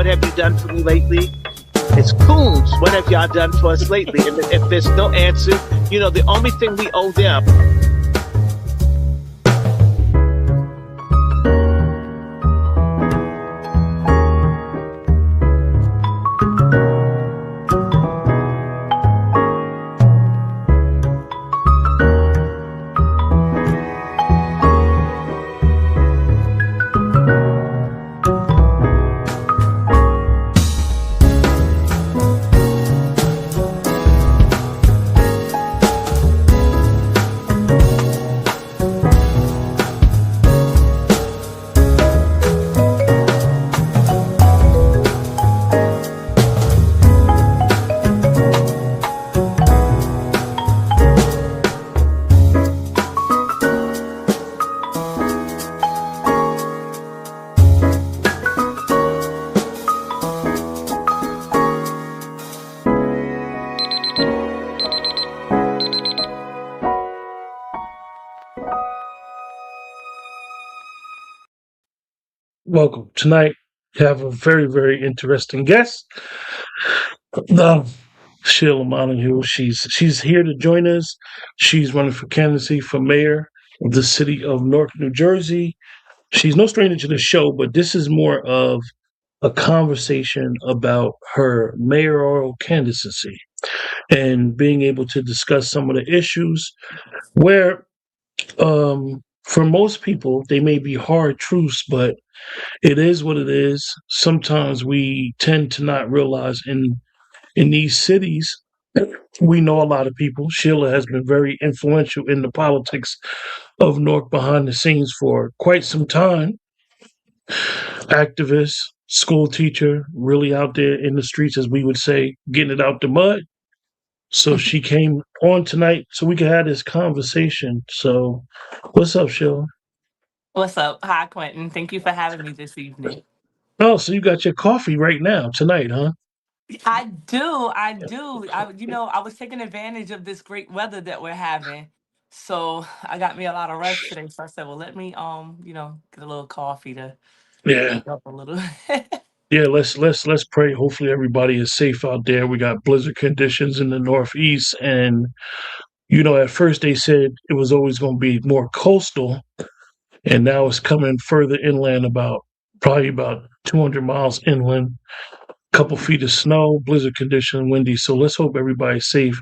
have you done for me lately? It's Coons, what have y'all done for us lately? And if there's no answer, the only thing we owe them. Welcome. Tonight, we have a very, very interesting guest, uh, Sheila Montague. She's here to join us. She's running for candidacy for mayor of the city of Newark, New Jersey. She's no stranger to the show, but this is more of a conversation about her mayoral candidacy and being able to discuss some of the issues where, for most people, they may be hard truths, but it is what it is. Sometimes we tend to not realize in these cities, we know a lot of people. Sheila has been very influential in the politics of Newark behind the scenes for quite some time. Activist, school teacher, really out there in the streets, as we would say, getting it out the mud. So she came on tonight so we could have this conversation. So, what's up, Sheila? What's up? Hi, Quentin. Thank you for having me this evening. Oh, so you got your coffee right now, tonight, huh? I do. I do. I was taking advantage of this great weather that we're having. So I got me a lot of rest today. So I said, well, let me get a little coffee to Yeah. wake up a little. Yeah, let's pray. Hopefully everybody is safe out there. We got blizzard conditions in the Northeast, and at first they said it was always going to be more coastal, and now it's coming further inland, probably about 200 miles inland. Couple feet of snow, blizzard condition, windy. So let's hope everybody's safe,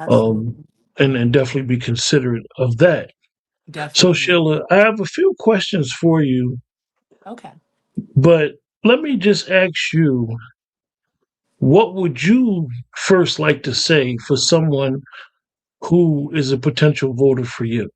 um, Absolutely. and definitely be considerate of that. So Definitely. Sheila, I have a few questions for you, Okay. but let me just ask you. What would you first like to say for someone who is a potential voter for you?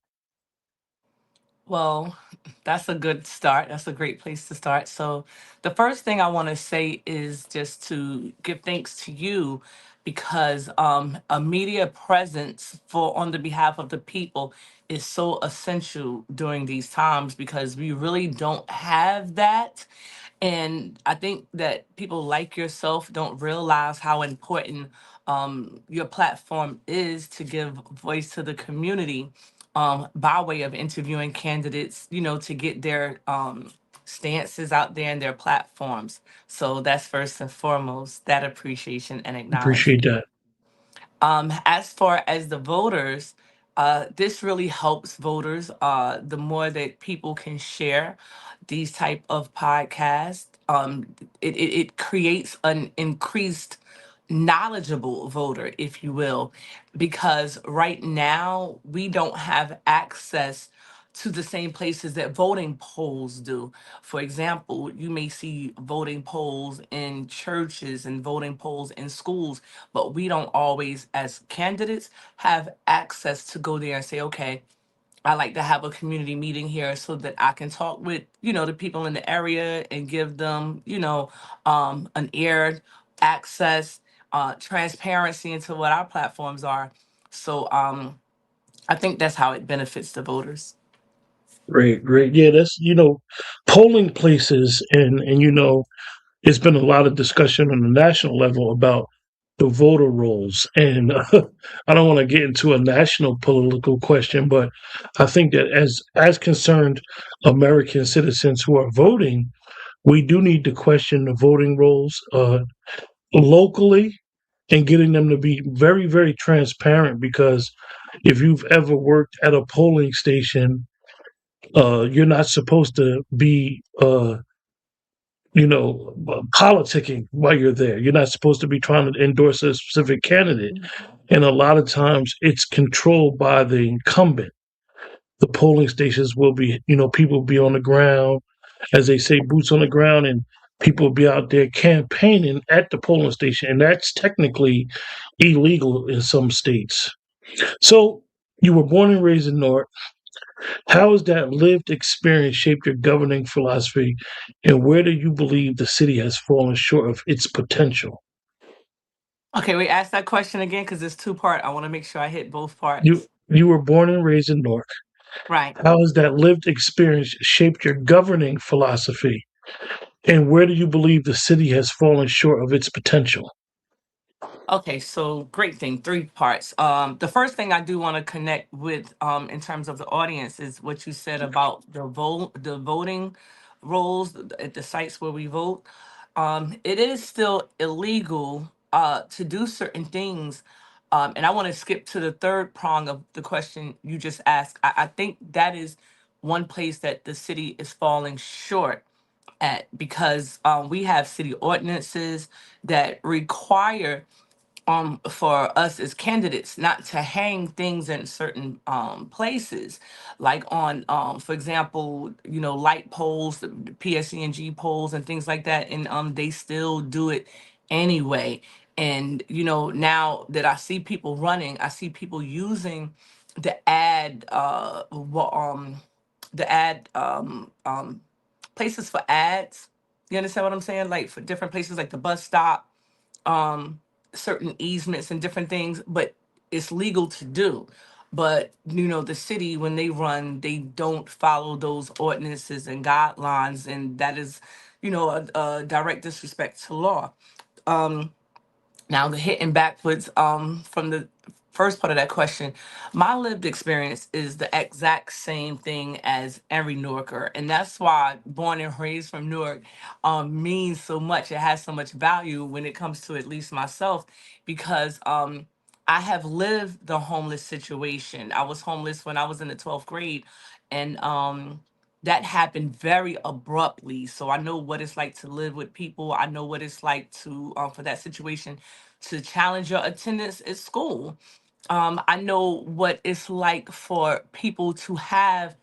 Well, that's a good start. That's a great place to start. So, the first thing I want to say is just to give thanks to you because a media presence for on the behalf of the people is so essential during these times because we really don't have that. And I think that people like yourself don't realize how important your platform is to give voice to the community by way of interviewing candidates, to get their stances out there and their platforms. So that's first and foremost, that appreciation and Appreciate acknowledgement. that. As far as the voters, this really helps voters. The more that people can share these type of podcasts, it creates an increased knowledgeable voter, if you will, because right now we don't have access to the same places that voting polls do. For example, you may see voting polls in churches and voting polls in schools, but we don't always, as candidates, have access to go there and say, okay, I like to have a community meeting here so that I can talk with, the people in the area and give them, an ear access, transparency into what our platforms are. So I think that's how it benefits the voters. Great, great. Yeah, that's polling places, and it's been a lot of discussion on the national level about the voter rolls, and I don't want to get into a national political question, but I think that as concerned American citizens who are voting, We do need to question the voting rolls locally and getting them to be very, very transparent. Because if you've ever worked at a polling station, you're not supposed to be, politicking while you're there. You're not supposed to be trying to endorse a specific candidate. And a lot of times it's controlled by the incumbent. The polling stations will be, people will be on the ground, as they say, boots on the ground, and people will be out there campaigning at the polling station. And that's technically illegal in some states. So you were born and raised in Newark. How has that lived experience shaped your governing philosophy, and where do you believe the city has fallen short of its potential? Okay, we asked that question again because it's two part. I want to make sure I hit both You parts. you were born and raised in Newark. Right. How has that lived experience shaped your governing philosophy, and where do you believe the city has fallen short of its potential? Okay, so great thing, three parts. The first thing I do want to connect with, in terms of the audience, is what you said about the voting rolls at the sites where we vote. It is still illegal to do certain things, and I want to skip to the third prong of the question you just asked. I think that is one place that the city is falling short at, because we have city ordinances that require for us as candidates not to hang things in certain places, like on for example, light poles, the PSENG poles and things like that, and they still do it anyway. And now that I see people running, I see people using the ad places for ads. You understand what I'm saying? Like for different places, like the bus stop, um certain easements and different things, but it's legal to do. But the city, when they run, they don't follow those ordinances and guidelines, and that is a direct disrespect to law. um Now, the hitting backwards, from the first part of that question, my lived experience is the exact same thing as every Newarker, and that's why born and raised from Newark means so much. It has so much value when it comes to at least myself, because I have lived the homeless situation. I was homeless when I was in the 12th grade, and that happened very abruptly. So I know what it's like to live with people. I know what it's like to for that situation to challenge your attendance at school. I know what it's like for people to have,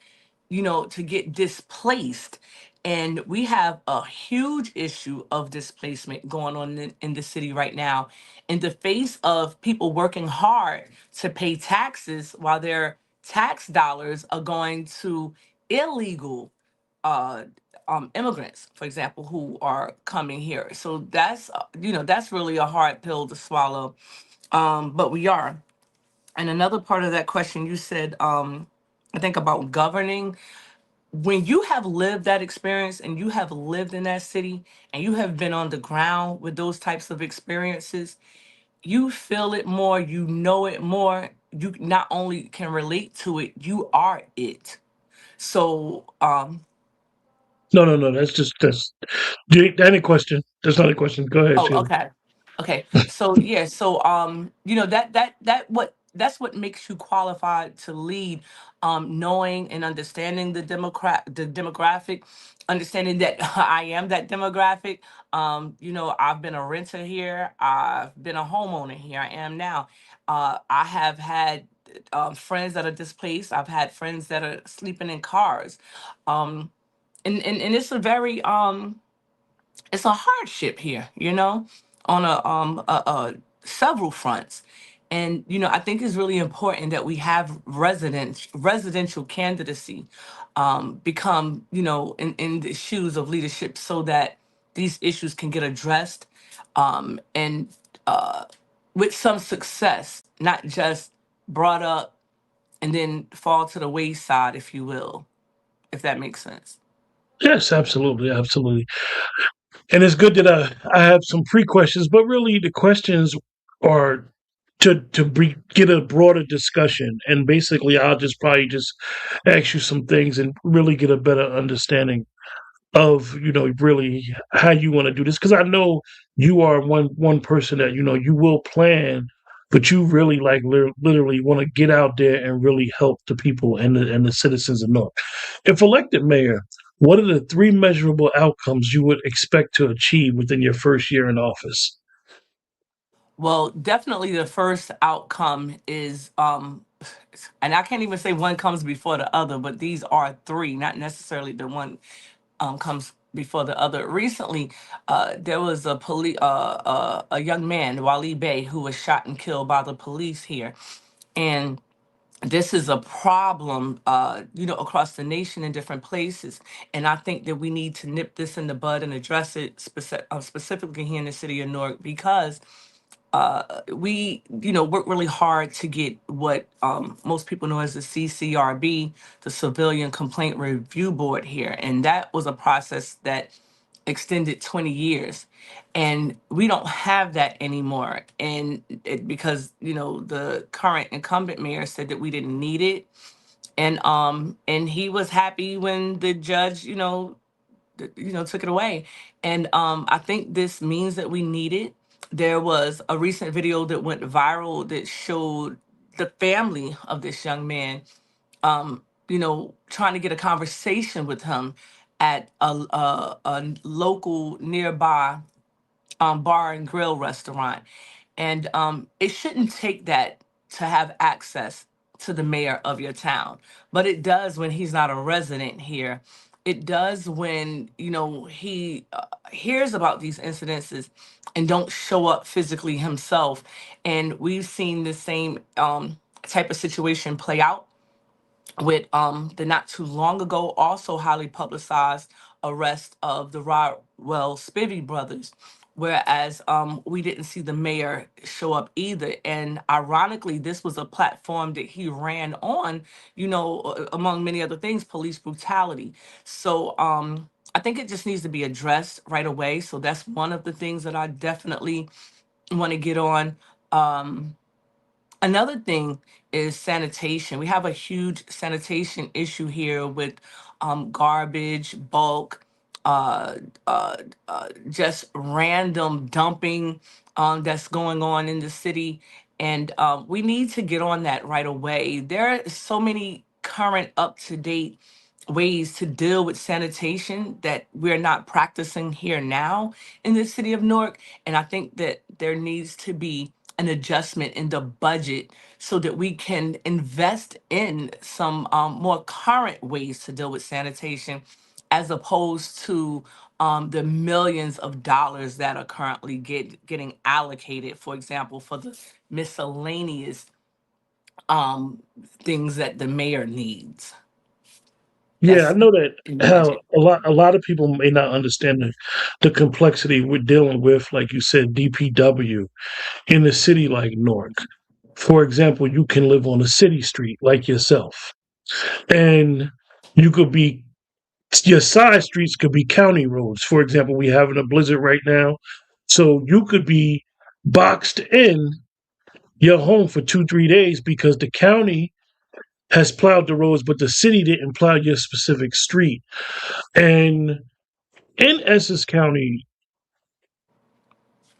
to get displaced. And we have a huge issue of displacement going on in the city right now, in the face of people working hard to pay taxes while their tax dollars are going to illegal uh, immigrants, for example, who are coming here. So that's really a hard pill to swallow. But we are. And another part of that question, you said, I think about governing. When you have lived that experience and you have lived in that city and you have been on the ground with those types of experiences, you feel it more, you know it more. You not only can relate to it, you are it. So, No, no, no. That's. Any question? That's not a question. Go ahead, oh, Sheila. okay. Okay. So yeah, so that's what makes you qualified to lead, knowing and understanding the demographic, understanding that I am that demographic. I've been a renter here, I've been a homeowner here, I am now. I have had friends that are displaced, I've had friends that are sleeping in cars. And it's a very it's a hardship here, on several fronts. And I think it's really important that we have residential candidacy become, in the shoes of leadership, so that these issues can get addressed, and with some success, not just brought up and then fall to the wayside, if you will, if that makes sense. Yes, absolutely, absolutely. And it's good that I have some pre questions, but really the questions are to get a broader discussion. And basically, I'll just probably just ask you some things and really get a better understanding of really how you want to do this, because I know you are one person that you will plan, but you really like literally want to get out there and really help the people and the citizens of North. If elected mayor, what are the three measurable outcomes you would expect to achieve within your first year in office? Well, definitely the first outcome is, and I can't even say one comes before the other, but these are three, not necessarily the one comes before the other. Recently, there was a young man, Wali Bey, who was shot and killed by the police here, and this is a problem, across the nation in different places. And I think that we need to nip this in the bud and address it specifically here in the city of Newark, because we, work really hard to get what most people know as the CCRB, the Civilian Complaint Review Board here. And that was a process that extended 20 years. And we don't have that anymore. And because, the current incumbent mayor said that we didn't need it. And he was happy when the judge, took it away. And I think this means that we need it. There was a recent video that went viral that showed the family of this young man, trying to get a conversation with him at a local nearby bar and grill restaurant. And it shouldn't take that to have access to the mayor of your town. But it does when he's not a resident here. It does when, he hears about these incidences and don't show up physically himself. And we've seen the same type of situation play out with the not too long ago, also highly publicized arrest of the Rodwell Spivey brothers, whereas we didn't see the mayor show up either. And ironically, this was a platform that he ran on, among many other things, police brutality. So I think it just needs to be addressed right away. So that's one of the things that I definitely want to get on. Another thing is sanitation. We have a huge sanitation issue here with garbage, bulk, uh, uh, just random dumping that's going on in the city. And we need to get on that right away. There are so many current, up to date ways to deal with sanitation that we're not practicing here now in the city of Newark. And I think that there needs to be an adjustment in the budget so that we can invest in some more current ways to deal with sanitation, as opposed to the millions of dollars that are currently getting allocated, for example, for the miscellaneous um, things that the mayor needs. Yeah, I That's know that in the how budget. a lot of people may not understand the complexity we're dealing with, like you said, DPW in a city like Newark. For example, you can live on a city street like yourself, and you could be your side streets could be county roads. For example, we having a blizzard right now, so you could be boxed in your home for 2 3 days because the county has plowed the roads, but the city didn't plow your specific street. And in Essex County,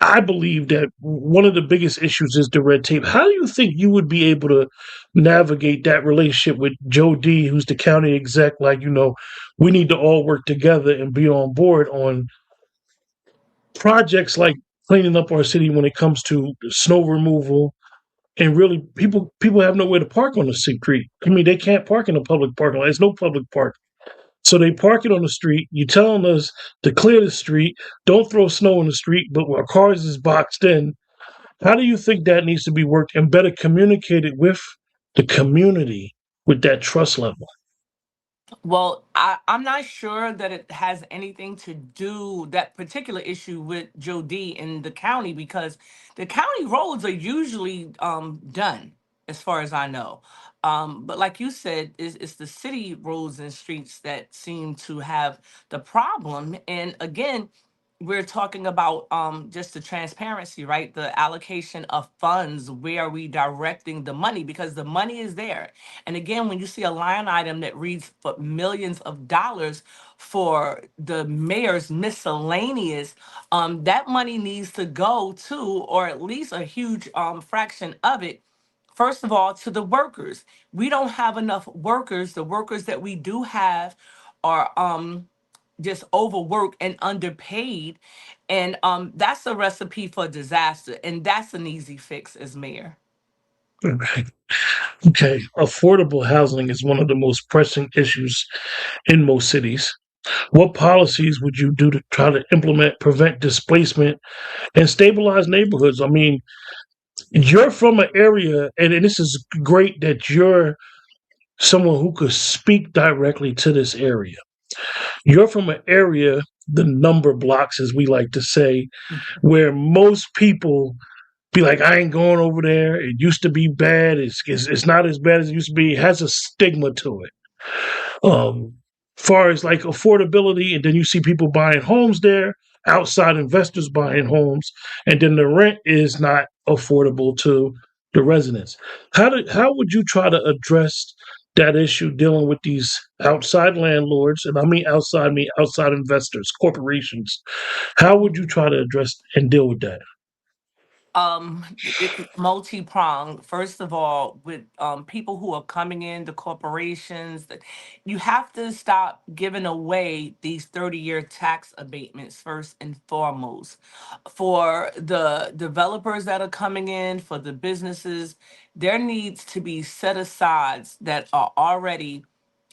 I believe that one of the biggest issues is the red tape. How do you think you would be able to navigate that relationship with Joe D, who's the county exec? Like, we need to all work together and be on board on projects like cleaning up our city when it comes to snow removal. And really, people have nowhere to park on the street. I mean, they can't park in a public parking lot. There's no public park. So they park it on the street. You telling us to clear the street, don't throw snow in the street, but our cars is boxed in. How do you think that needs to be worked and better communicated with the community with that trust level? Well, I'm not sure that it has anything to do, that particular issue, with Joe D in the county, because the county roads are usually done, as far as I know. But like you said, it's the city roads and streets that seem to have the problem. And again, we're talking about just the transparency, right? The allocation of funds, where are we directing the money? Because the money is there. And again, when you see a line item that reads for millions of dollars for the mayor's miscellaneous, that money needs to go to, or at least a huge fraction of it, first of all, to the workers. We don't have enough workers. The workers that we do have are just overworked and underpaid. And that's a recipe for disaster. And that's an easy fix as mayor. Okay. Okay. Affordable housing is one of the most pressing issues in most cities. What policies would you do to try to implement, prevent displacement, and stabilize neighborhoods? I mean, you're from an area, and this is great that you're someone who could speak directly to this area. You're from an area, the number blocks, as we like to say, where most people be like, I ain't going over there. It used to be bad. It's not as bad as it used to be. It has a stigma to it. Um, far as like affordability, and then you see people buying homes there, outside investors buying homes, and then the rent is not affordable to the residents. How would you try to address that issue dealing with these outside landlords, and I mean outside investors, corporations? How would you try to address and deal with that? It's multi-pronged. First of all, with people who are coming in, the corporations, that you have to stop giving away these 30-year tax abatements first and foremost. For the developers that are coming in, for the businesses, there needs to be set asides that are already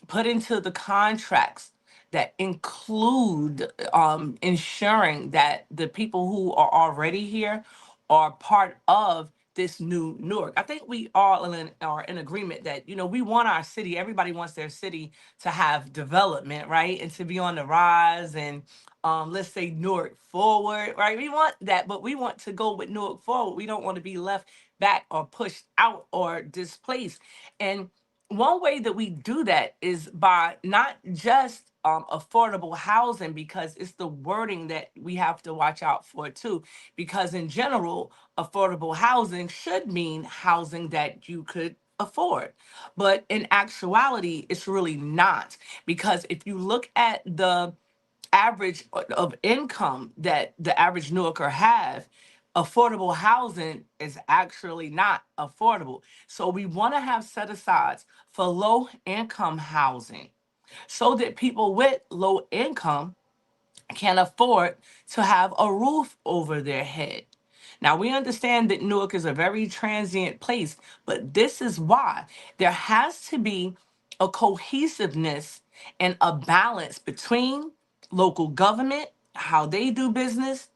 put into the contracts that include ensuring that the people who are already here are part of this new Newark. I think we all are in agreement that, we want our city, everybody wants their city to have development, right? And to be on the rise, and let's say Newark forward, right? We want that, but we want to go with Newark forward. We don't want to be left back or pushed out or displaced. And one way that we do that is by not just affordable housing, because it's the wording that we have to watch out for too. Because in general, affordable housing should mean housing that you could afford. But in actuality, it's really not. Because if you look at the average of income that the average Newarker have, affordable housing is actually not affordable. So we want to have set asides for low income housing so that people with low income can afford to have a roof over their head. Now, we understand that Newark is a very transient place, but this is why there has to be a cohesiveness and a balance between local government, how they do business,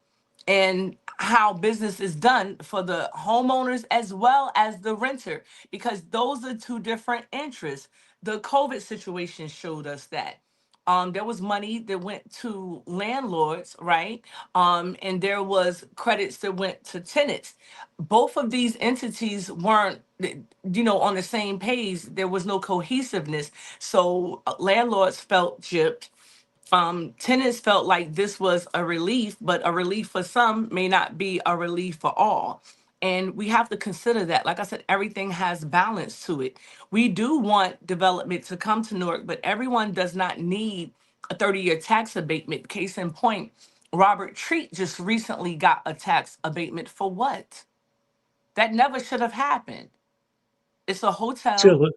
and how business is done for the homeowners as well as the renter, because those are two different interests. The COVID situation showed us that. There was money that went to landlords, right? And there was credits that went to tenants. Both of these entities weren't, on the same page. There was no cohesiveness. So landlords felt gypped. Tenants felt like this was a relief, but a relief for some may not be a relief for all. And we have to consider that. Like I said, everything has balance to it. We do want development to come to Newark, but everyone does not need a 30-year tax abatement. Case in point, Robert Treat just recently got a tax abatement for what? That never should have happened. It's a hotel. Sheila,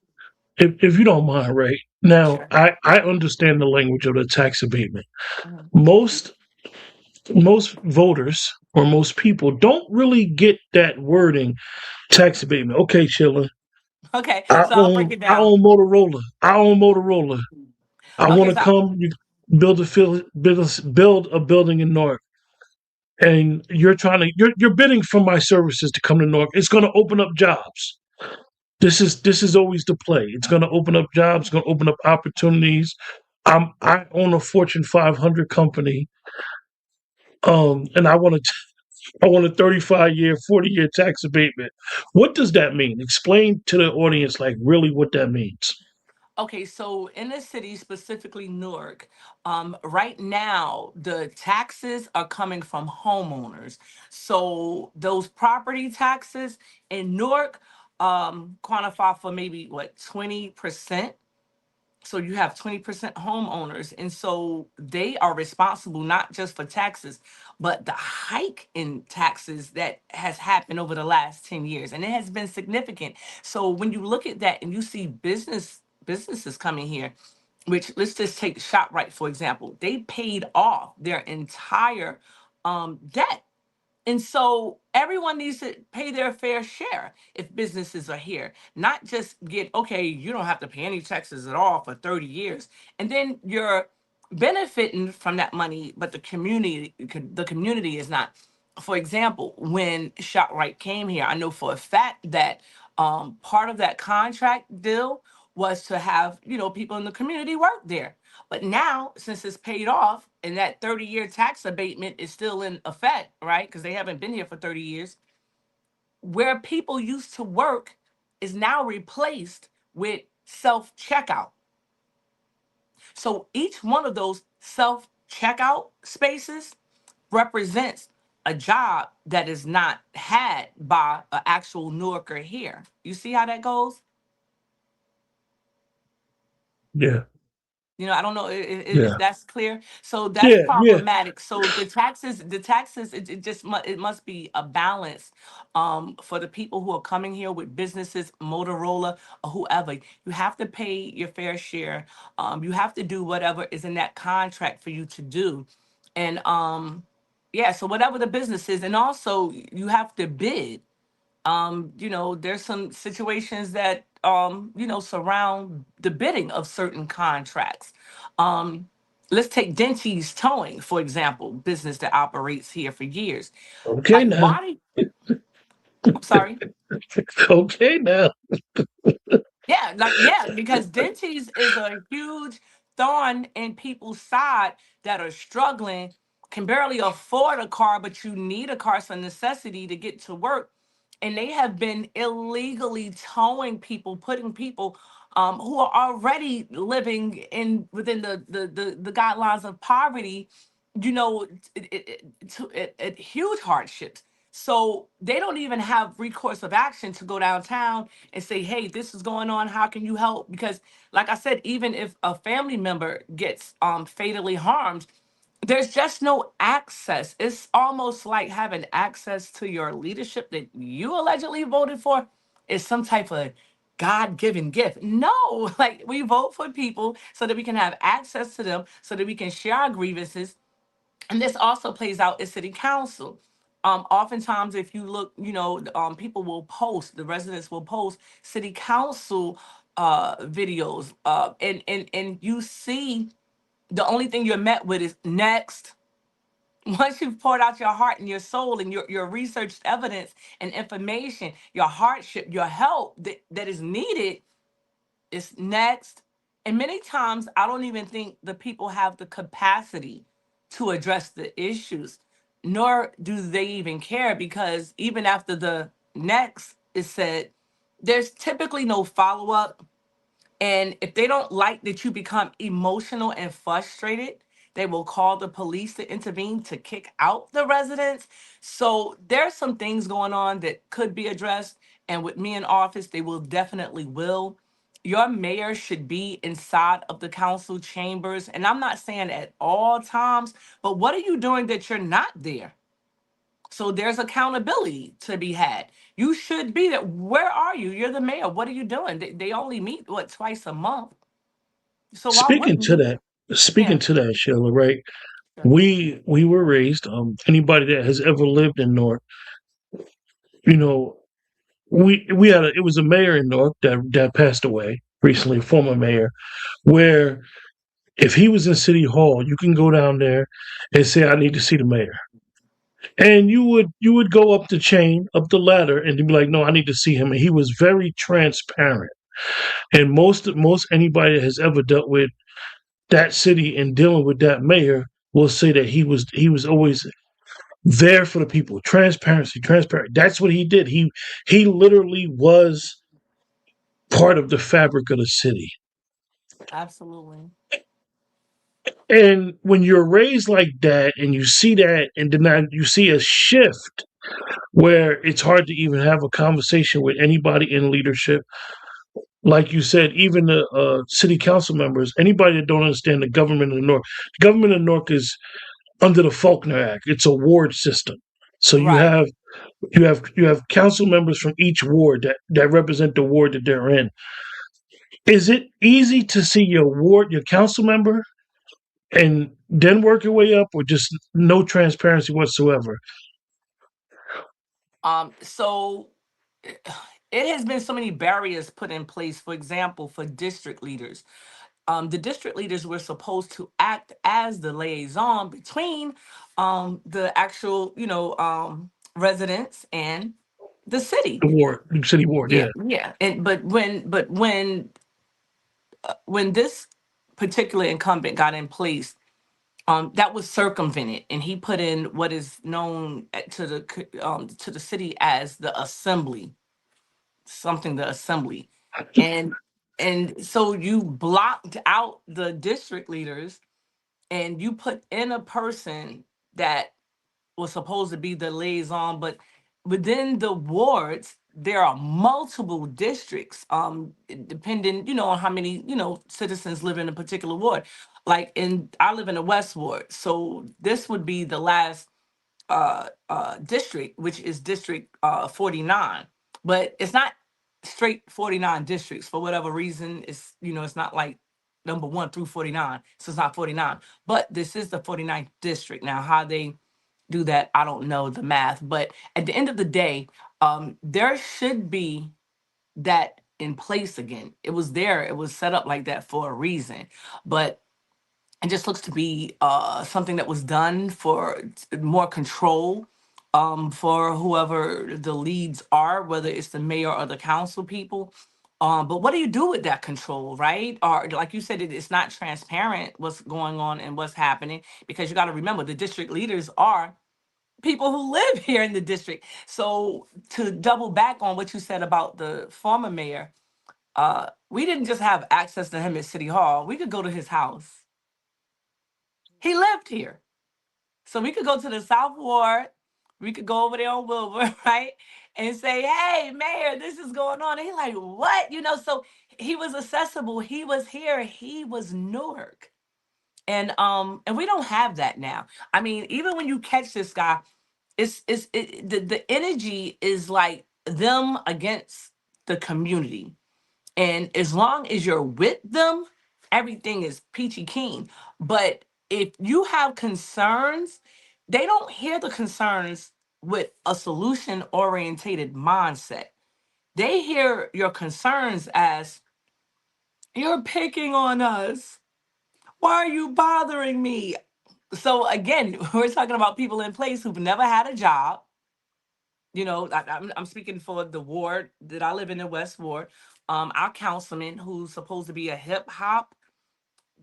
if you don't mind, right now, Sure. I understand the language of the tax abatement. Mhm. Most most voters or most people don't really get that wording, tax abatement. Okay, Sheila, Okay, so I'll break it I down. own Motorola. I own Motorola. I want Okay, to so come, you build a building in Newark, and you're bidding for my services to come to Newark. It's going to open up jobs. This is always the play. It's going to open up jobs. It's going to open up opportunities. I own a Fortune 500 company, and I want a 35-year, 40-year tax abatement. What does that mean? Explain to the audience, like, really what that means. Okay, so in the city, specifically Newark, right now the taxes are coming from homeowners. So those property taxes in Newark quantify for maybe what 20%. So you have 20% homeowners, and so they are responsible not just for taxes, but the hike in taxes that has happened over the last 10 years, and it has been significant. So when you look at that and you see businesses coming here, which, let's just take ShopRite for example, they paid off their entire debt, and so everyone needs to pay their fair share if businesses are here, not just get, okay, you don't have to pay any taxes at all for 30 years. And then you're benefiting from that money, but the community is not. For example, when ShopRite came here, I know for a fact that part of that contract deal was to have, people in the community work there. But now, since it's paid off and that 30-year tax abatement is still in effect, right? Because they haven't been here for 30 years, where people used to work is now replaced with self checkout. So each one of those self checkout spaces represents a job that is not had by an actual Newarker here. You see how that goes? Yeah, I don't know if yeah, that's clear. So that's yeah, yeah. problematic. So the taxes, it must be a balance for the people who are coming here with businesses, Motorola or whoever. You have to pay your fair share. You have to do whatever is in that contract for you to do. And yeah, so whatever the business is, and also you have to bid. There's some situations that surround the bidding of certain contracts. um let's take Denty's Towing for example, business that operates here for years. Okay Like, now. I'm sorry. Okay now. Yeah, like, yeah, because Denty's is a huge thorn in people's side that are struggling, can barely afford a car, but you need a car, it's a necessity to get to work. And they have been illegally towing people, putting people who are already living in within the guidelines of poverty, at huge hardships. So they don't even have recourse of action to go downtown and say, hey, this is going on, how can you help? Because, like I said, even if a family member gets fatally harmed, there's just no access. It's almost like having access to your leadership that you allegedly voted for is some type of God-given gift. No, like, we vote for people so that we can have access to them, so that we can share our grievances. And this also plays out at city council. Oftentimes, if you look, people will post, the residents will post city council videos, and you see the only thing you're met with is next. Once you've poured out your heart and your soul and your researched evidence and information, your hardship, your help that is needed, is next. And many times, I don't even think the people have the capacity to address the issues, nor do they even care, because even after the next is said, there's typically no follow up. And if they don't like that you become emotional and frustrated, they will call the police to intervene to kick out the residents. So there's some things going on that could be addressed. And with me in office, they will definitely will. Your mayor should be inside of the council chambers. And I'm not saying at all times, but what are you doing that you're not there? So there's accountability to be had. You should be there. Where are you? You're the mayor. What are you doing? They only meet, what, twice a month. So why Speaking wouldn't to you? that, speaking Yeah. to that, Sheila, right? Sure. We were raised. Anybody that has ever lived in Newark, you know, we had it was a mayor in Newark that passed away recently, a former mayor, where if he was in City Hall, you can go down there and say, "I need to see the mayor," and you would go up the chain, up the ladder, and you'd be like, "No, I need to see him." And he was very transparent. And most anybody that has ever dealt with that city and dealing with that mayor will say that he was always there for the people. Transparency, transparent. That's what he did. He literally was part of the fabric of the city. Absolutely. And when you're raised like that and you see that, and then you see a shift where it's hard to even have a conversation with anybody in leadership. Like you said, even the city council members, anybody that don't understand the government of the North, the government of North is under the Faulkner Act. It's a ward system. So Right. you have council members from each ward that represent the ward that they're in. Is it easy to see your council member, and then work your way up, or just no transparency whatsoever? So it has been so many barriers put in place. For example, for district leaders, the district leaders were supposed to act as the liaison between the actual, residents and the city. The city ward, Yeah, yeah. yeah. And but when this particular incumbent got in place, that was circumvented, and he put in what is known to the city as the assembly, something the assembly, and so you blocked out the district leaders, and you put in a person that was supposed to be the liaison, but within the wards there are multiple districts, depending, on how many, citizens live in a particular ward. Like I live in the West Ward, so this would be the last district, which is District 49. But it's not straight 49 districts for whatever reason. It's not like number 1 through 49. So it's not 49. But this is the 49th district. Now, how they do that, I don't know the math. But at the end of the day, there should be that in place again. It was there, it was set up like that for a reason. But it just looks to be something that was done for more control, for whoever the leads are, whether it's the mayor or the council people. But what do you do with that control, right? Or like you said, it's not transparent what's going on and what's happening, because you got to remember the district leaders are people who live here in the district. So to double back on what you said about the former mayor, we didn't just have access to him at City Hall. We could go to his house. He lived here. So we could go to the South Ward. We could go over there on Wilbur, right? And say, hey, Mayor, this is going on. And he's like, what? So he was accessible. He was here. He was Newark. And we don't have that now. I mean, even when you catch this guy, the energy is like them against the community. And as long as you're with them, everything is peachy keen. But if you have concerns, they don't hear the concerns with a solution orientated mindset. They hear your concerns as, you're picking on us. Why are you bothering me? So again, we're talking about people in place who've never had a job. I'm speaking for the ward that I live in, the West Ward. Our councilman, who's supposed to be a hip hop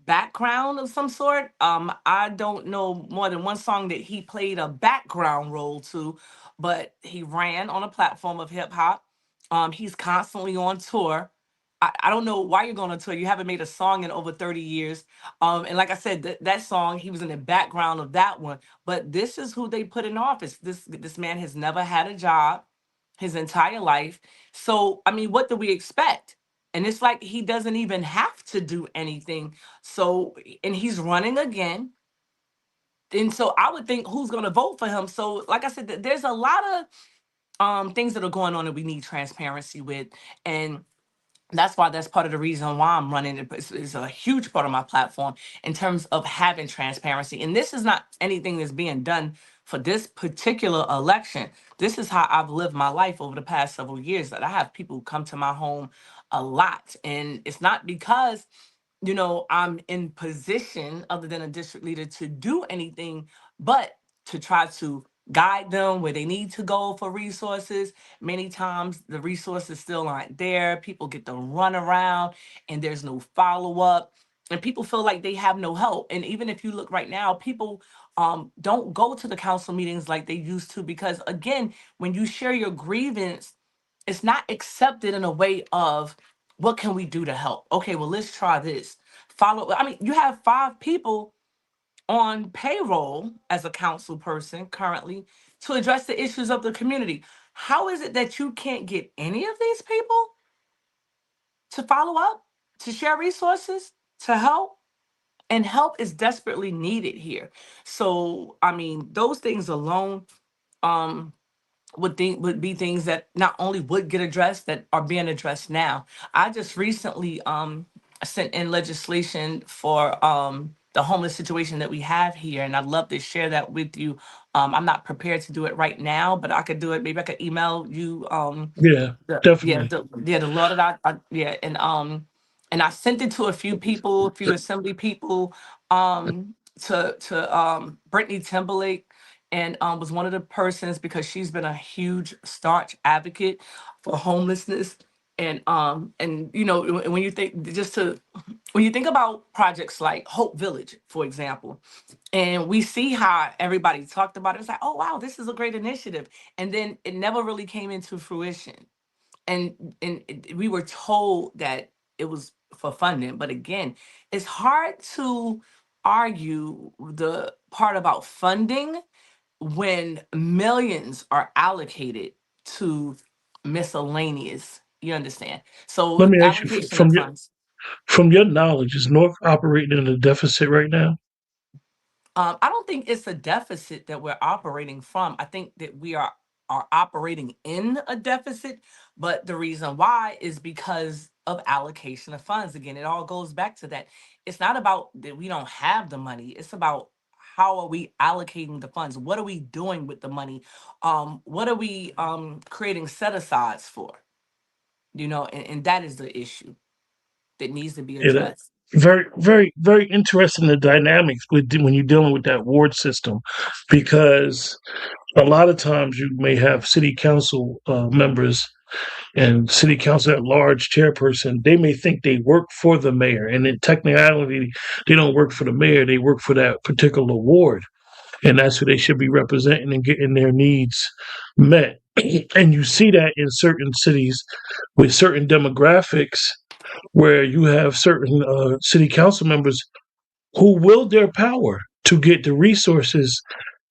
background of some sort. I don't know more than one song that he played a background role to, but he ran on a platform of hip hop. He's constantly on tour. I don't know why you're going on tour. You haven't made a song in over 30 years. And like I said, that song, he was in the background of that one. But this is who they put in office. This man has never had a job his entire life. So, I mean, what do we expect? And it's like he doesn't even have to do anything. So, and he's running again. And so I would think, who's going to vote for him? So, like I said, there's a lot of things that are going on that we need transparency with. And that's part of the reason why I'm running. It's a huge part of my platform in terms of having transparency. And this is not anything that's being done for this particular election. This is how I've lived my life over the past several years, that I have people come to my home a lot. And it's not because I'm in position other than a district leader to do anything, but to try to guide them where they need to go for resources. Many times the resources still aren't there. People get to run around and there's no follow up. And people feel like they have no help. And even if you look right now, people don't go to the council meetings like they used to, because, again, when you share your grievance, it's not accepted in a way of, what can we do to help? Okay, well, let's try this. follow. I mean, you have 5 people on payroll as a council person currently to address the issues of the community. How is it that you can't get any of these people to follow up, to share resources, to help? And help is desperately needed here. So, I mean, those things alone um would be things that not only would get addressed, that are being addressed now. I just recently sent in legislation for the homeless situation that we have here, and I'd love to share that with you. I'm not prepared to do it right now, but I could do it. Maybe I could email you Yeah, definitely. the law that yeah, and I sent it to a few people, a few assembly people, to Brittany Timberlake, and was one of the persons, because she's been a huge staunch advocate for homelessness. And you know, when you think, just to when you think about projects like Hope Village, for example, and we see how everybody talked about it, it's like, oh wow, this is a great initiative, and then it never really came into fruition. We were told that it was for funding, but again, it's hard to argue the part about funding when millions are allocated to miscellaneous. You understand? Let So me ask you allocation of funds. from your knowledge, is North operating in a deficit right now? I don't think it's a deficit that we're operating from. I think that we are operating in a deficit, but the reason why is because of allocation of funds. Again, it all goes back to that. It's not about that we don't have the money. It's about how are we allocating the funds? What are we doing with the money? What are we creating set asides for? You know, and that is the issue that needs to be It addressed. very, very, very interesting the dynamics with when you're dealing with that ward system, because a lot of times you may have city council members and city council at large chairperson. They may think they work for the mayor, and in technicality, they don't work for the mayor. They work for that particular ward, and that's who they should be representing and getting their needs met. And you see that in certain cities with certain demographics where you have certain city council members who wield their power to get the resources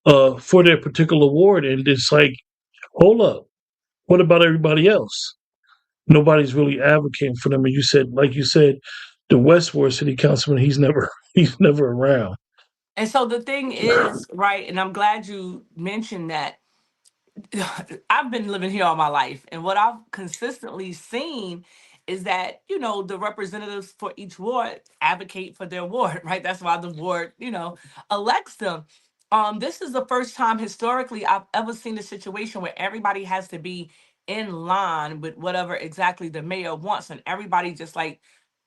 for their particular ward. And it's like, hold up, what about everybody else? Nobody's really advocating for them. And you said, like you said, the West Ward city councilman, he's never he's never around. And so the thing is, right, and I'm glad you mentioned that. I've been living here all my life, and what I've consistently seen is that, you know, the representatives for each ward advocate for their ward, right? That's why the ward, you know, elects them. This is the first time historically I've ever seen a situation where everybody has to be in line with whatever exactly the mayor wants, and everybody just like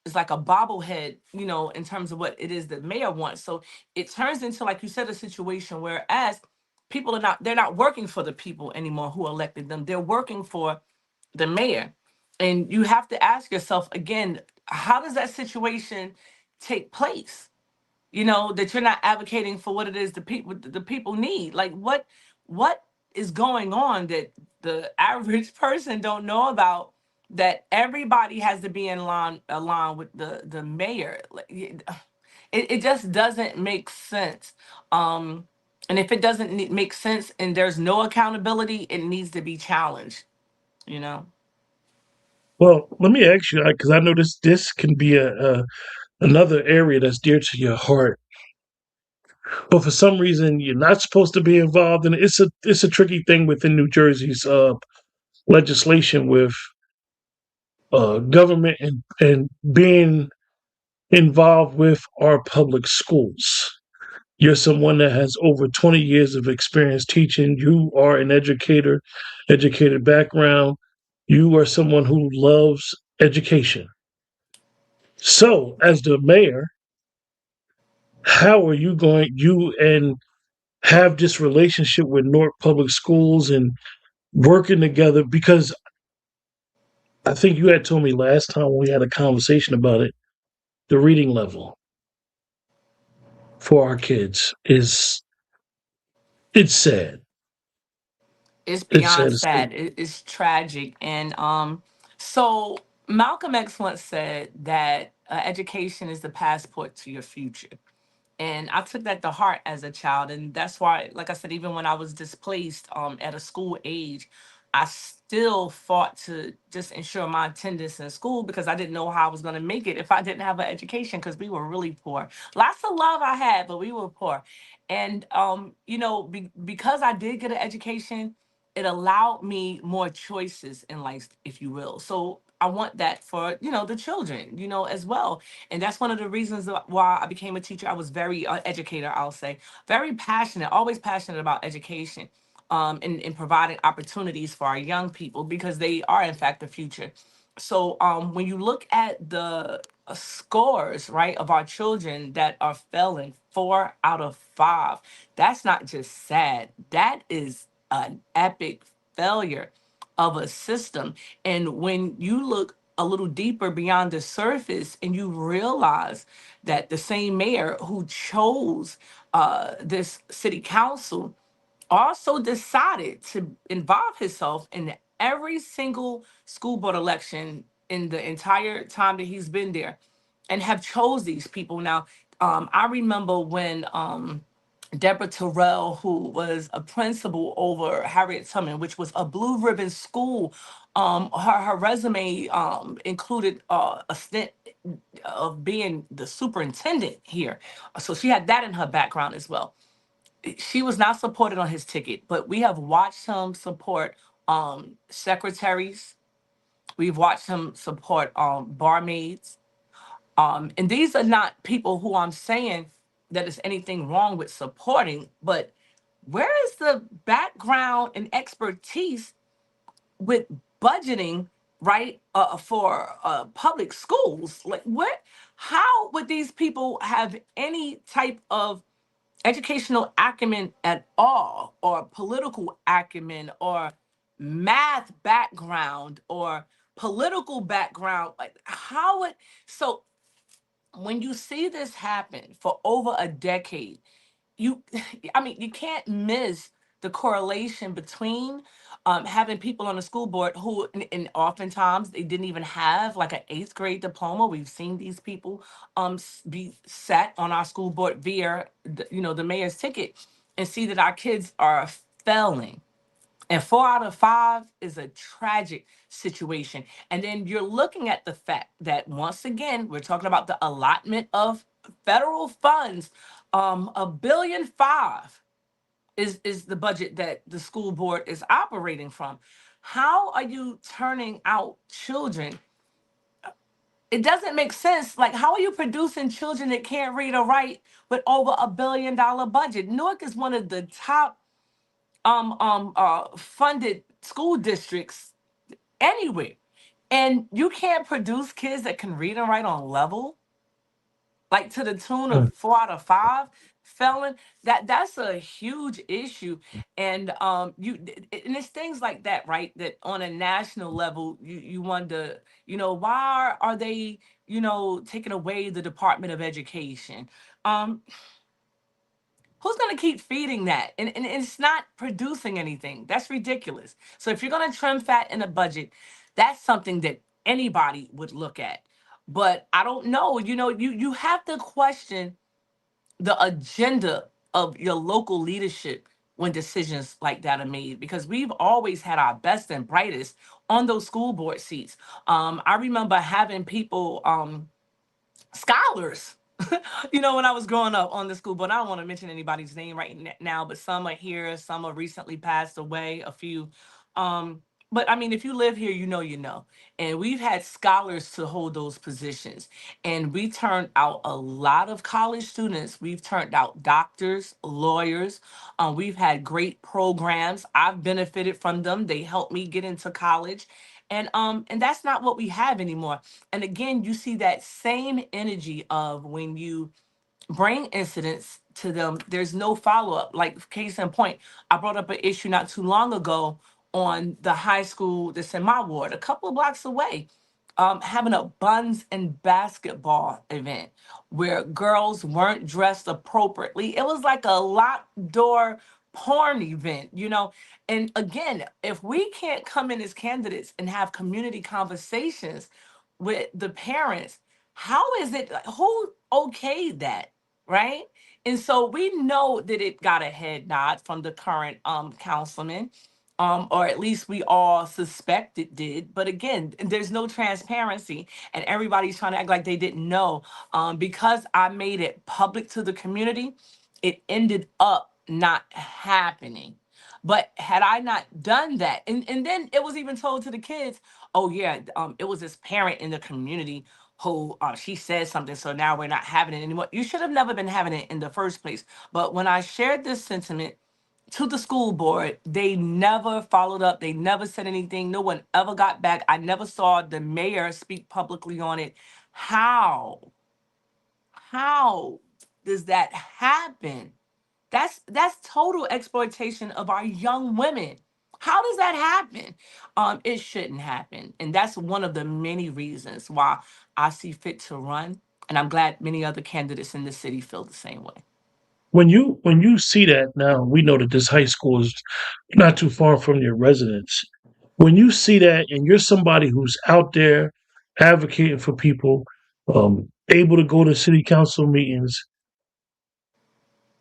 it's like a bobblehead, you know, in terms of what it is that mayor wants. So it turns into, like you said, a situation where as people are not they're not working for the people anymore who elected them. They're working for the mayor. And you have to ask yourself again, how does that situation take place? You know, that you're not advocating for what it is the people need. Like what is going on that the average person don't know about, that everybody has to be in line along with the mayor. Like, it just doesn't make sense. And if it doesn't make sense and there's no accountability, it needs to be challenged, you know. Well, let me ask you, because I know this can be a another area that's dear to your heart, but for some reason you're not supposed to be involved in it. It's a tricky thing within New Jersey's legislation with government and being involved with our public schools. You're someone that has over 20 years of experience teaching. You are an educator, educated background. You are someone who loves education. So, as the mayor, how are you going, you and have this relationship with Newark Public Schools and working together? Because I think you had told me last time when we had a conversation about it, the reading level for our kids is it's sad. It's It's beyond sad to say. sad. It's tragic. And so Malcolm X once said that education is the passport to your future. And I took that to heart as a child, and that's why, like I said, even when I was displaced at a school age, I still fought to just ensure my attendance in school because I didn't know how I was going to make it if I didn't have an education, because we were really poor. Lots of love I had, but we were poor. And because I did get an education, it allowed me more choices in life, if you will. So I want that for the children, as well. And that's one of the reasons why I became a teacher. I was very educator, I'll say, very passionate, always passionate about education, and providing opportunities for our young people because they are, in fact, the future. So when you look at the scores, right, of our children that are failing 4 out of 5, that's not just sad. That is an epic failure of a system. And when you look a little deeper beyond the surface and you realize that the same mayor who chose this city council also decided to involve himself in every single school board election in the entire time that he's been there, and have chose these people. Now, I remember when Deborah Terrell, who was a principal over Harriet Tubman, which was a blue ribbon school, her resume included a stint of being the superintendent here. So she had that in her background as well. She was not supported on his ticket, but we have watched him support secretaries. We've watched him support barmaids. And these are not people who I'm saying that there's anything wrong with supporting, but where is the background and expertise with budgeting, right, for public schools? Like, how would these people have any type of educational acumen at all, or political acumen, or math background, or political background? Like, how would so when you see this happen for over a decade, you I mean, you can't miss the correlation between having people on the school board who, and oftentimes they didn't even have like an eighth grade diploma. We've seen these people be set on our school board via the mayor's ticket, and see that our kids are failing. And 4 out of 5 is a tragic situation. And then you're looking at the fact that, once again, we're talking about the allotment of federal funds. $1.5 billion is the budget that the school board is operating from. How are you turning out children? It doesn't make sense. Like, how are you producing children that can't read or write with over $1 billion budget? Newark is one of the top funded school districts anywhere, and you can't produce kids that can read and write on level, like to the tune of 4 out of 5 felon. That's a huge issue. And and it's things like that, right, that on a national level you wonder, why are they taking away the Department of Education? um Who's going to keep feeding that? And it's not producing anything. That's ridiculous. So if you're going to trim fat in a budget, that's something that anybody would look at. But I don't know. You have to question the agenda of your local leadership when decisions like that are made, because we've always had our best and brightest on those school board seats. I remember having people, scholars, when I was growing up on the school board. I don't want to mention anybody's name right now, but some are here, some are recently passed away, a few. Um, but I mean, if you live here, you know. And we've had scholars to hold those positions. And we turned out a lot of college students. We've turned out doctors, lawyers. We've had great programs. I've benefited from them. They helped me get into college. And that's not what we have anymore. And again, you see that same energy of when you bring incidents to them, there's no follow-up. Like, case in point, I brought up an issue not too long ago on the high school that's in my ward, a couple of blocks away, having a buns and basketball event where girls weren't dressed appropriately. It was like a locked door porn event. And again, if we can't come in as candidates and have community conversations with the parents, How is it, who okayed that, right? And so we know that it got a head nod from the current councilman, or at least we all suspect it did. But again, there's no transparency, and everybody's trying to act like they didn't know. Because I made it public to the community, it ended up not happening. But had I not done that, and then it was even told to the kids, oh yeah, it was this parent in the community who, she said something, so now we're not having it anymore. You should have never been having it in the first place. But when I shared this sentiment to the school board, they never followed up. They never said anything. No one ever got back. I never saw the mayor speak publicly on it. How? How does that happen? That's total exploitation of our young women. How does that happen? It shouldn't happen, and that's one of the many reasons why I see fit to run. And I'm glad many other candidates in the city feel the same way. When you see that now, we know that this high school is not too far from your residence. When you see that, and you're somebody who's out there advocating for people, able to go to city council meetings,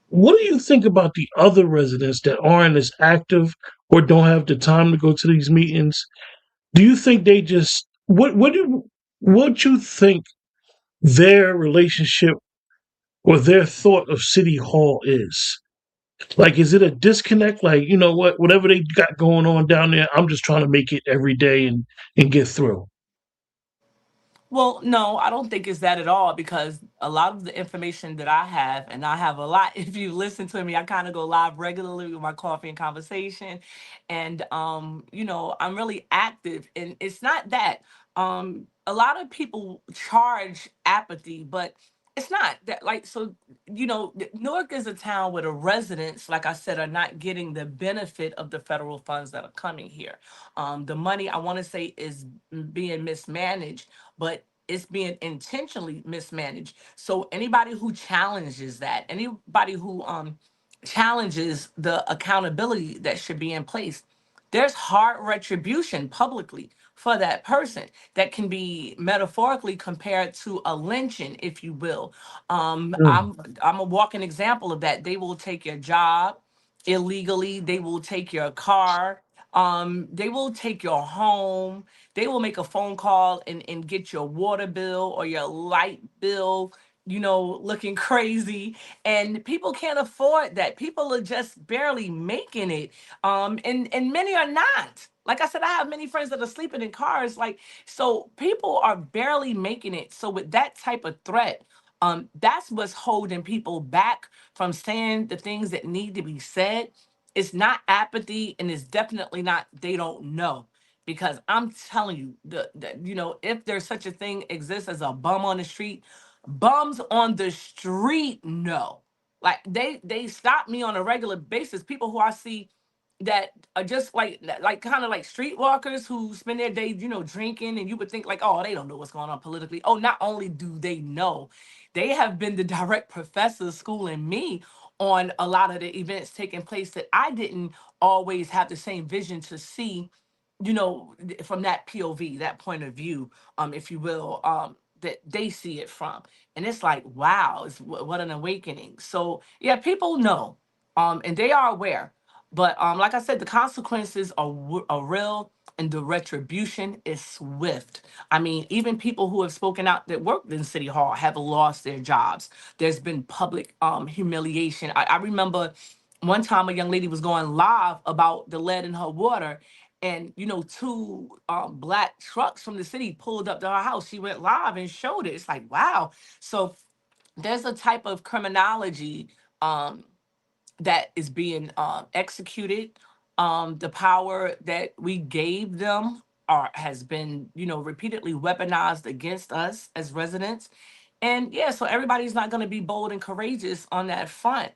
what do you think about the other residents that aren't as active or don't have the time to go to these meetings? Do you think they just what you think their relationship or their thought of city hall is? Like, is it a disconnect? Like, you know what, whatever they got going on down there, I'm just trying to make it every day and get through. Well, no, I don't think it's that at all, because a lot of the information that I have, and I have a lot, if you listen to me, I kind of go live regularly with my coffee and conversation. And I'm really active. And it's not that. A lot of people charge apathy, but it's not that, like, so Newark is a town where the residents, like I said, are not getting the benefit of the federal funds that are coming here. The money, I want to say, is being mismanaged, but it's being intentionally mismanaged. So anybody who challenges that, anybody who challenges the accountability that should be in place, there's hard retribution publicly for that person that can be metaphorically compared to a lynching, if you will. Mm. I'm a walking example of that. They will take your job illegally. They will take your car. They will take your home. They will make a phone call and get your water bill or your light bill, looking crazy. And people can't afford that. People are just barely making it. And many are not. Like I said, I have many friends that are sleeping in cars. Like, so people are barely making it. So with that type of threat, that's what's holding people back from saying the things that need to be said. It's not apathy, and it's definitely not they don't know. Because I'm telling you, if there's such a thing exists as a bum on the street, bums on the street know. Like, they stop me on a regular basis. People who I see that are just like kind of like streetwalkers who spend their day, drinking, and you would think like, oh, they don't know what's going on politically. Oh, not only do they know, they have been the direct professors schooling me on a lot of the events taking place that I didn't always have the same vision to see, from that POV, that point of view, if you will, that they see it from. And it's like, wow, what an awakening. So yeah, people know, and they are aware. But like I said, the consequences are real, and the retribution is swift. I mean, even people who have spoken out that worked in City Hall have lost their jobs. There's been public humiliation. I remember one time a young lady was going live about the lead in her water, and two black trucks from the city pulled up to her house. She went live and showed it. It's like, wow. So there's a type of criminology um, that is being executed. The power that we gave them has been, repeatedly weaponized against us as residents. And yeah, so everybody's not going to be bold and courageous on that front.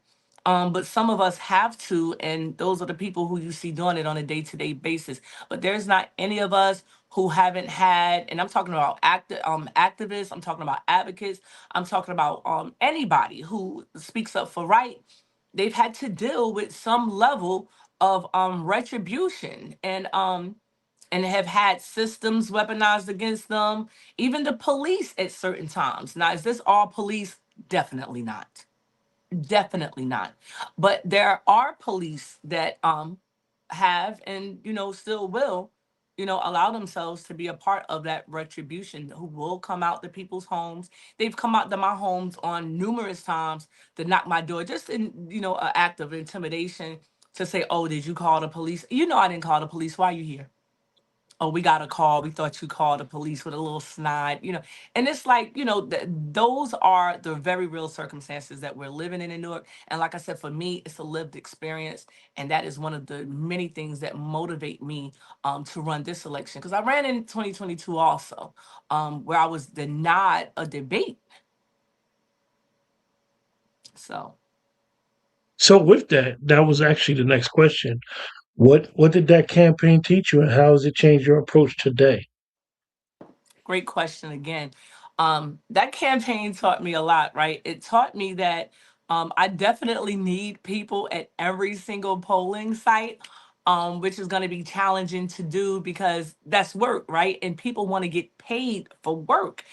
But some of us have to, and those are the people who you see doing it on a day-to-day basis. But there's not any of us who haven't had, and I'm talking about activists, I'm talking about advocates, I'm talking about anybody who speaks up for right. They've had to deal with some level of retribution, and have had systems weaponized against them, even the police at certain times. Now, is this all police? Definitely not. Definitely not. But there are police that have and still will allow themselves to be a part of that retribution, who will come out to people's homes. They've come out to my homes on numerous times to knock my door, just in an act of intimidation, to say, oh, did you call the police? I didn't call the police. Why are you here? Oh, we got a call. We thought you called the police, with a little snide. And it's like, those are the very real circumstances that we're living in Newark. And like I said, for me, it's a lived experience. And that is one of the many things that motivate me to run this election. Because I ran in 2022 also, where I was denied a debate. So. So with that, that was actually the next question. What did that campaign teach you, and how has it changed your approach today? Great question again. That campaign taught me a lot, right? It taught me that I definitely need people at every single polling site, which is going to be challenging to do because that's work, right? And people want to get paid for work.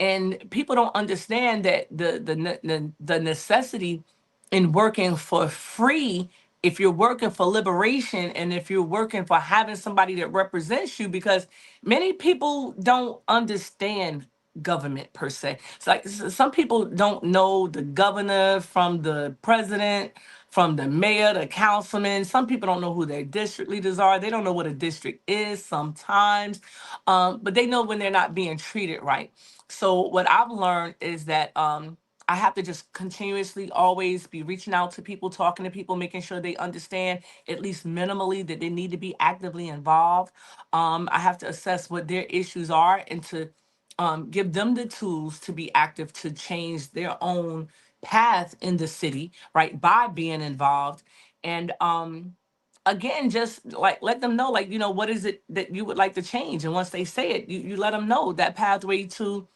And people don't understand that the necessity in working for free, if you're working for liberation and if you're working for having somebody that represents you, because many people don't understand government per se. It's like some people don't know the governor from the president, from the mayor, the councilman. Some people don't know who their district leaders are. They don't know what a district is sometimes, but they know when they're not being treated right. So what I've learned is that I have to just continuously always be reaching out to people, talking to people, making sure they understand at least minimally that they need to be actively involved. I have to assess what their issues are and to give them the tools to be active, to change their own path in the city, right, by being involved. And again, just like let them know, like, what is it that you would like to change? And once they say it, you let them know that pathway to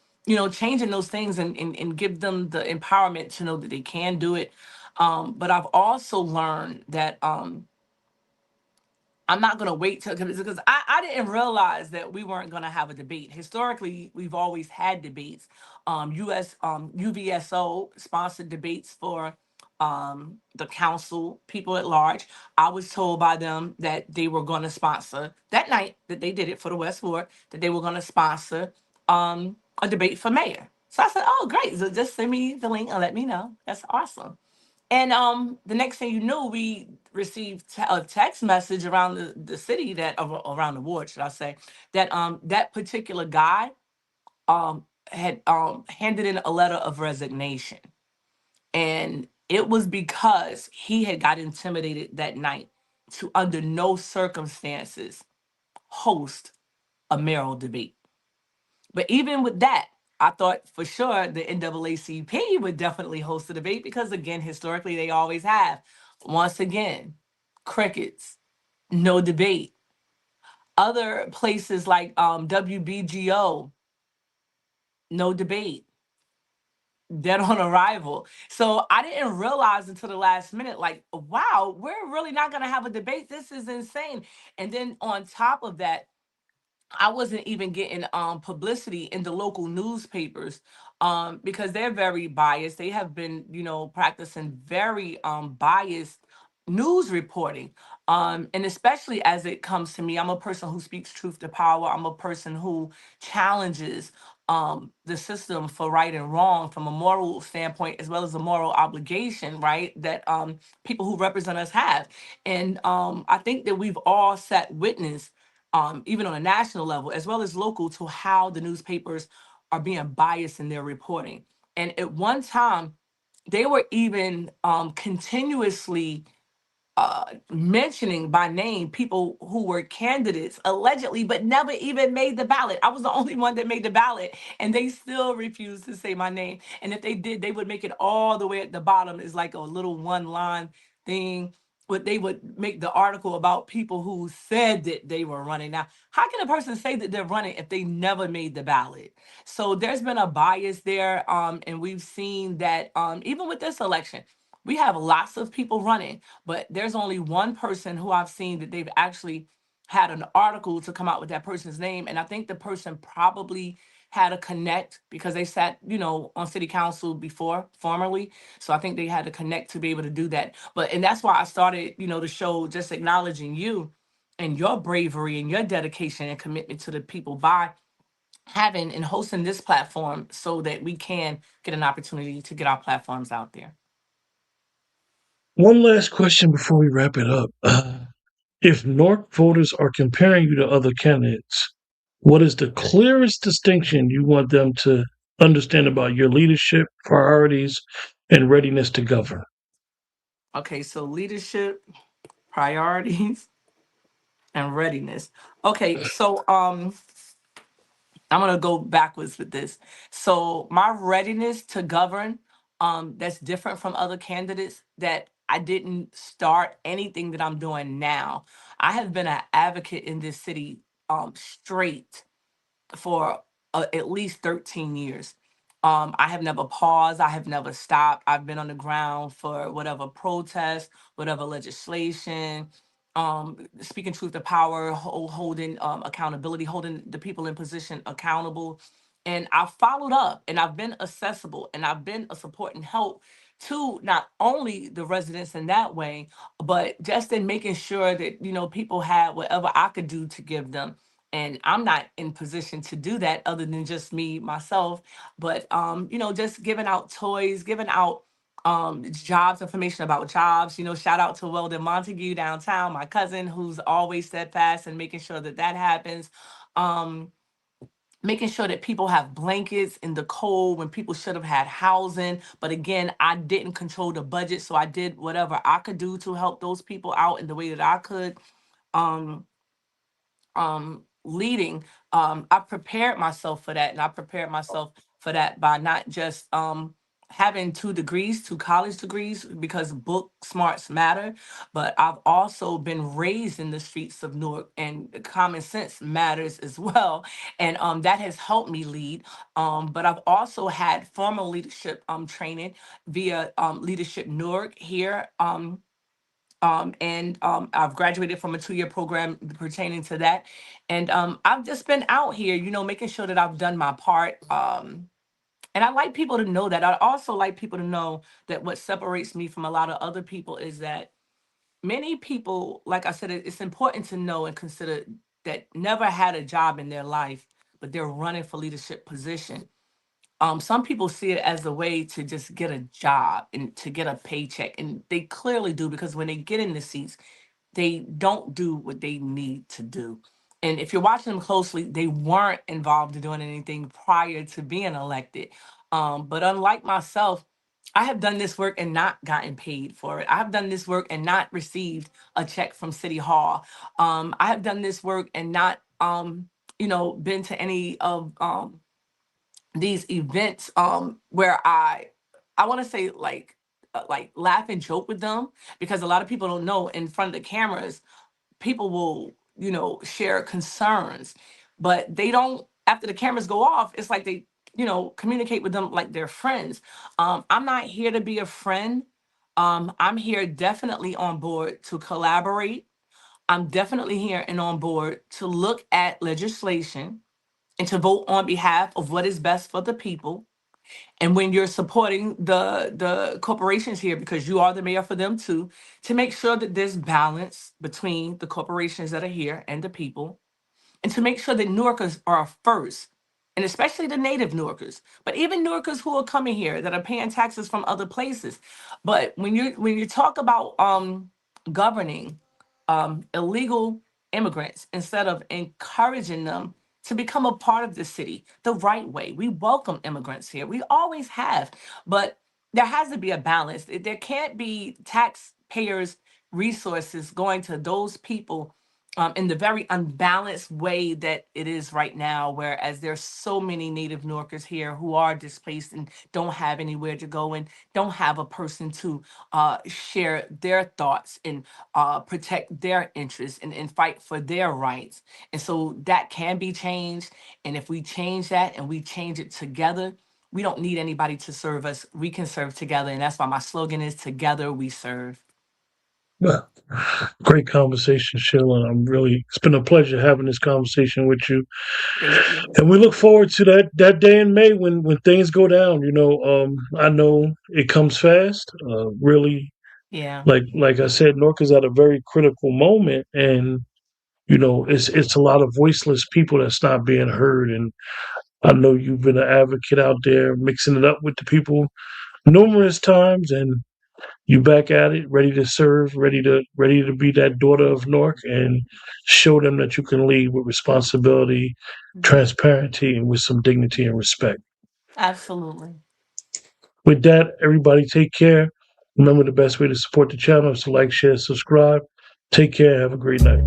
changing those things, and give them the empowerment to know that they can do it. But I've also learned that I'm not going to wait till, because I didn't realize that we weren't going to have a debate. Historically, we've always had debates. US UVSO sponsored debates for the council, people at large. I was told by them that they were going to sponsor that night that they did it for the West Ward, that they were going to sponsor a debate for mayor. So I said, oh, great. So just send me the link and let me know. That's awesome. And the next thing you knew, we received a text message around the city, that around the ward, should I say, that that particular guy had handed in a letter of resignation. And it was because he had got intimidated that night to, under no circumstances, host a mayoral debate. But even with that, I thought for sure the NAACP would definitely host a debate because, again, historically they always have. Once again, crickets, no debate. Other places like WBGO, no debate. Dead on arrival. So I didn't realize until the last minute, like, wow, we're really not going to have a debate. This is insane. And then on top of that, I wasn't even getting publicity in the local newspapers because they're very biased. They have been, practicing very biased news reporting. And especially as it comes to me, I'm a person who speaks truth to power. I'm a person who challenges the system for right and wrong from a moral standpoint, as well as a moral obligation, right? That people who represent us have. And I think that we've all sat witness, even on a national level as well as local, to how the newspapers are being biased in their reporting. And at one time, they were even continuously mentioning by name people who were candidates allegedly, but never even made the ballot. I was the only one that made the ballot, and they still refused to say my name. And if they did, they would make it all the way at the bottom. It's like a little one line thing. But they would make the article about people who said that they were running. Now, how can a person say that they're running if they never made the ballot? So there's been a bias there, and we've seen that even with this election, we have lots of people running, but there's only one person who I've seen that they've actually had an article to come out with that person's name, and I think the person probably had a connect because they sat, on city council before formerly. So I think they had to connect to be able to do that. But and that's why I started, the show just acknowledging you and your bravery and your dedication and commitment to the people by having and hosting this platform so that we can get an opportunity to get our platforms out there. One last question before we wrap it up. If Newark voters are comparing you to other candidates, what is the clearest distinction you want them to understand about your leadership, priorities, and readiness to govern? Okay, so leadership, priorities, and readiness. Okay, so I'm gonna go backwards with this. So my readiness to govern, that's different from other candidates that I didn't start anything that I'm doing now. I have been an advocate in this city straight for at least 13 years. I have never paused. I have never stopped. I've been on the ground for whatever protest, whatever legislation, speaking truth to power, holding accountability, holding the people in position accountable. And I've followed up and I've been accessible and I've been a support and help to not only the residents in that way, but just in making sure that, people had whatever I could do to give them. And I'm not in position to do that other than just me myself, but just giving out toys, giving out jobs, information about jobs. Shout out to Sheila Montague downtown, my cousin, who's always steadfast and making sure that that happens. um Making sure that people have blankets in the cold when people should have had housing. But again, I didn't control the budget, so I did whatever I could do to help those people out in the way that I could. um Leading, I prepared myself for that, and I prepared myself for that by not just having 2 degrees, 2 college degrees, because book smarts matter, but I've also been raised in the streets of Newark, and common sense matters as well, and that has helped me lead. But I've also had formal leadership training via Leadership Newark here. And I've graduated from a 2-year program pertaining to that. And I've just been out here, making sure that I've done my part. And I like people to know that. I also like people to know that what separates me from a lot of other people is that many people, like I said, it's important to know and consider that never had a job in their life, but they're running for leadership position. Some people see it as a way to just get a job and to get a paycheck, and they clearly do because when they get in the seats, they don't do what they need to do. And if you're watching them closely, they weren't involved in doing anything prior to being elected. But unlike myself, I have done this work and not gotten paid for it. I have done this work and not received a check from City Hall. I have done this work and not, been to any of these events where I want to say like laugh and joke with them, because a lot of people don't know in front of the cameras people will, share concerns, but they don't, after the cameras go off, it's like they, communicate with them like they're friends. I'm not here to be a friend. I'm here definitely on board to collaborate. I'm definitely here and on board to look at legislation and to vote on behalf of what is best for the people. And when you're supporting the corporations here, because you are the mayor for them too, to make sure that there's balance between the corporations that are here and the people, and to make sure that Newarkers are first, and especially the native Newarkers, but even Newarkers who are coming here that are paying taxes from other places. But when you talk about governing illegal immigrants instead of encouraging them to become a part of the city the right way. We welcome immigrants here. We always have, but there has to be a balance. There can't be taxpayers' resources going to those people in the very unbalanced way that it is right now, whereas there's so many native Newarkers here who are displaced and don't have anywhere to go and don't have a person to share their thoughts and protect their interests and fight for their rights. And so that can be changed. And if we change that and we change it together, we don't need anybody to serve us. We can serve together. And that's why my slogan is Together We Serve. Well, great conversation, Sheila. It's been a pleasure having this conversation with you. Thank you. And we look forward to that day in May when things go down. I know it comes fast. Really, Yeah. like I said, Newark is at a very critical moment, and it's a lot of voiceless people that's not being heard. And I know you've been an advocate out there, mixing it up with the people numerous times, and you back at it, ready to serve, ready to be that daughter of Newark and show them that you can lead with responsibility, Mhm. transparency, and with some dignity and respect. Absolutely. With that, everybody take care. Remember, the best way to support the channel is to like, share, subscribe. Take care. Have a great night.